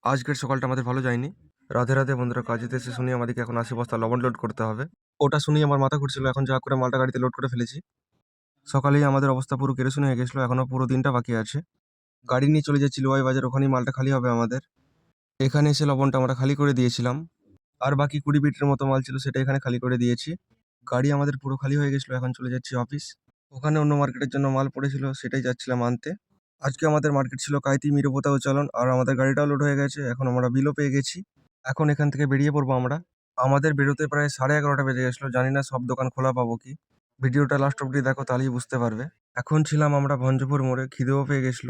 আজকের সকালটা আমাদের ভালো যায়নি। রাধে, রাধে বন্ধুরা, কাজে এসে শুনি আমাদেরকে এখন ৮০ বস্তা লবণ লোড করতে হবে। ওটা শুনেই আমার মাথা ঘুরছিল। এখন যা করে মালটা গাড়িতে লোড করে ফেলেছি। সকালেই আমাদের অবস্থা পুরো কেরোসিন হয়ে গেছিল। এখনো পুরো দিনটা বাকি আছে। গাড়ি নিয়ে চলে যাচ্ছি লোহাই বাজার, ওখানেই মালটা খালি হবে আমাদের। এখানে এসে লবণটা আমরা খালি করে দিয়েছিলাম। আর বাকি ২০ বিটের মতো মাল ছিল, সেটা এখানে খালি করে দিয়েছি। গাড়ি আমাদের পুরো খালি হয়ে গেছিল। এখন চলে যাচ্ছি অফিস। ওখানে অন্য মার্কেটের জন্য মাল পড়েছিল, সেটাই যাচ্ছিলাম আনতে। আজকে আমাদের মার্কেট ছিল কাইতি, মিরপোতা ও চালন। আর আমাদের গাড়িটাও লোড হয়ে গেছে। এখন আমরা বিলও পেয়ে গেছি। এখন এখান থেকে বেরিয়ে পড়বো আমরা। আমাদের বেরোতে প্রায় 11:30 বেজে গেছিল। জানি না সব দোকান খোলা পাবো কি। ভিডিওটা লাস্ট অব্দি দেখো, তাহলেই বুঝতে পারবে। এখন ছিলাম আমরা ভঞ্জপুর মোড়ে, খিদেও পেয়ে গেছিল।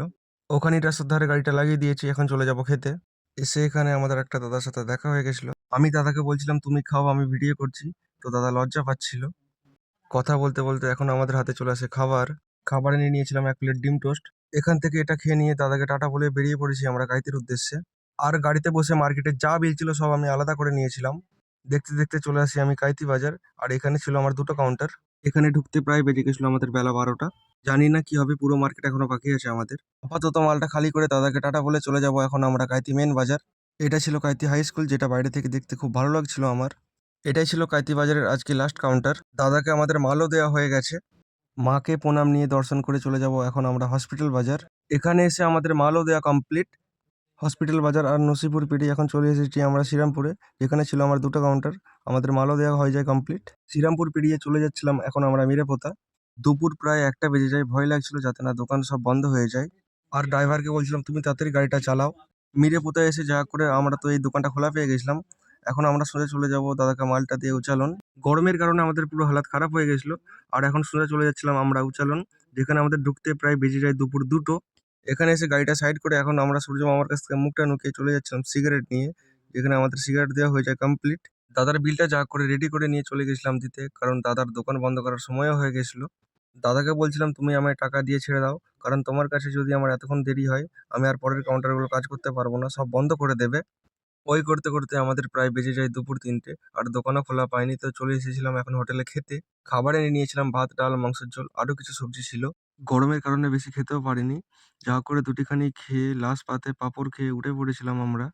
ওখানেই রাস্তার ধারে গাড়িটা লাগিয়ে দিয়েছি। এখন চলে যাব খেতে। এসে এখানে আমাদের একটা দাদার সাথে দেখা হয়ে গেছিল। আমি দাদাকে বলছিলাম তুমি খাও, আমি ভিডিও করছি। তো দাদা লজ্জা পাচ্ছিল। কথা বলতে বলতে এখন আমাদের হাতে চলে আসে খাবার। খাবারে নিয়ে নিয়েছিলাম 1 প্লেট ডিম টোস্ট। এখান থেকে এটা খেয়ে নিয়ে দাদাকে টাটা বলে বেরিয়ে পড়েছি আমরা কাইতির উদ্দেশ্যে। আর গাড়িতে বসে মার্কেটে যা বিল ছিল সব আমি আলাদা করে নিয়েছিলাম। দেখতে দেখতে চলে আসি আমি কাইতি বাজার। আর এখানে ছিল আমার 2টো কাউন্টার। এখানে ঢুকতে প্রায় বেজে গেছিল আমাদের বেলা 12টা। জানি না কি হবে, পুরো মার্কেট এখনো বাকি আছে আমাদের। আপাতত মালটা খালি করে দাদাকে টাটা বলে চলে যাব এখন আমরা কাইতি মেন বাজার। এটা ছিল কাইতি হাই স্কুল, যেটা বাইরে থেকে দেখতে খুব ভালো লাগছিল আমার। এটাই ছিল কাইতি বাজারের আজকে লাস্ট কাউন্টার। দাদাকে আমাদের মালও দেওয়া হয়ে গেছে। মাকে প্রণাম নিয়ে দর্শন করে চলে যাব এখন আমরা হসপিটাল বাজার। এখানে এসে আমাদের মালও দেওয়া কমপ্লিট। হসপিটাল বাজার আর নসিপুর পেরিয়ে এখন চলে এসেছি আমরা শ্রীরামপুরে, যেখানে ছিল আমার 2টো কাউন্টার। আমাদের মালও দেওয়া হয়ে যায় কমপ্লিট। শ্রীরামপুর পেরিয়ে চলে যাচ্ছিলাম এখন আমরা মিরেপোতা। দুপুর প্রায় 1টা বেজে যায়। ভয় লাগছিল যাতে না দোকান সব বন্ধ হয়ে যায়। আর ড্রাইভারকে বলছিলাম তুমি তাড়াতাড়ি গাড়িটা চালাও। মিরেপোতায় এসে যা করে আমরা তো এই দোকানটা খোলা পেয়ে গেছিলাম। এখন আমরা সোজা চলে যাব দাদাকে মালটা দিয়ে উচালন। গরমের কারণে আমাদের পুরো হালাত খারাপ হয়ে গেছিল। আর এখন সোজা চলে যাচ্ছিলাম আমরা উচালন, যেখানে আমাদের ঢুকতে প্রায় বেজে যায় দুপুর 2টো। এখানে এসে গাড়িটা সাইড করে এখন আমরা সূর্য মামার কাছ থেকে মুখটা নুকিয়ে চলে যাচ্ছিলাম সিগারেট নিয়ে, যেখানে আমাদের সিগারেট দেওয়া হয়ে যায় কমপ্লিট। দাদার বিলটা যা করে রেডি করে নিয়ে চলে গেছিলাম দিতে, কারণ দাদার দোকান বন্ধ করার সময়ও হয়ে গেছিল। দাদাকে বলছিলাম তুমি আমায় টাকা দিয়ে ছেড়ে দাও, কারণ তোমার কাছে যদি আমার এতক্ষণ দেরি হয়, আমি আর পরের কাউন্টারগুলো কাজ করতে পারবো না, সব বন্ধ করে দেবে। ওই করতে করতে আমাদের প্রায় বেজে যায় দুপুর 3টে। আর দোকানও খোলা পাইনি, তো চলে এসেছিলাম এখন হোটেলে খেতে। খাবারে নিয়েছিলাম ভাত, ডাল, মাংসের ঝোল, আরো কিছু সবজি ছিল। গরমের কারণে বেশি খেতেও পারিনি। যা করে দুটিখানি খেয়ে লাস্ট পাতে পাঁপড় খেয়ে উঠে পড়েছিলাম আমরা।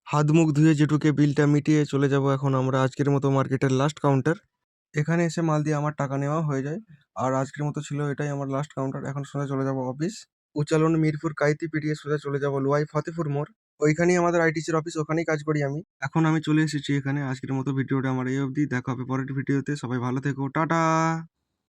হাত মুখ ধুয়ে জেঠুকে বিলটা মিটিয়ে চলে যাব এখন আমরা আজকের মতো মার্কেটের লাস্ট কাউন্টার। এখানে এসে মাল দিয়ে আমার টাকা নেওয়া হয়ে যায়। আর আজকের মতো ছিল এটাই আমার লাস্ট কাউন্টার। এখন সোজা চলে যাব অফিস। উচ্চালন মিরপুর কাইতি পেরিয়ে সোজা চলে যাব লোয়াই ফতেপুর মোড়। ওইখানেই আমাদের আইটিসির অফিস, ওখানেই কাজ করি আমি। এখন আমি চলে এসেছি এখানে। আজকের মতো ভিডিওটা আমার এই অবধি। দেখা হবে পরের ভিডিওতে। সবাই ভালো থেকো, টাটা।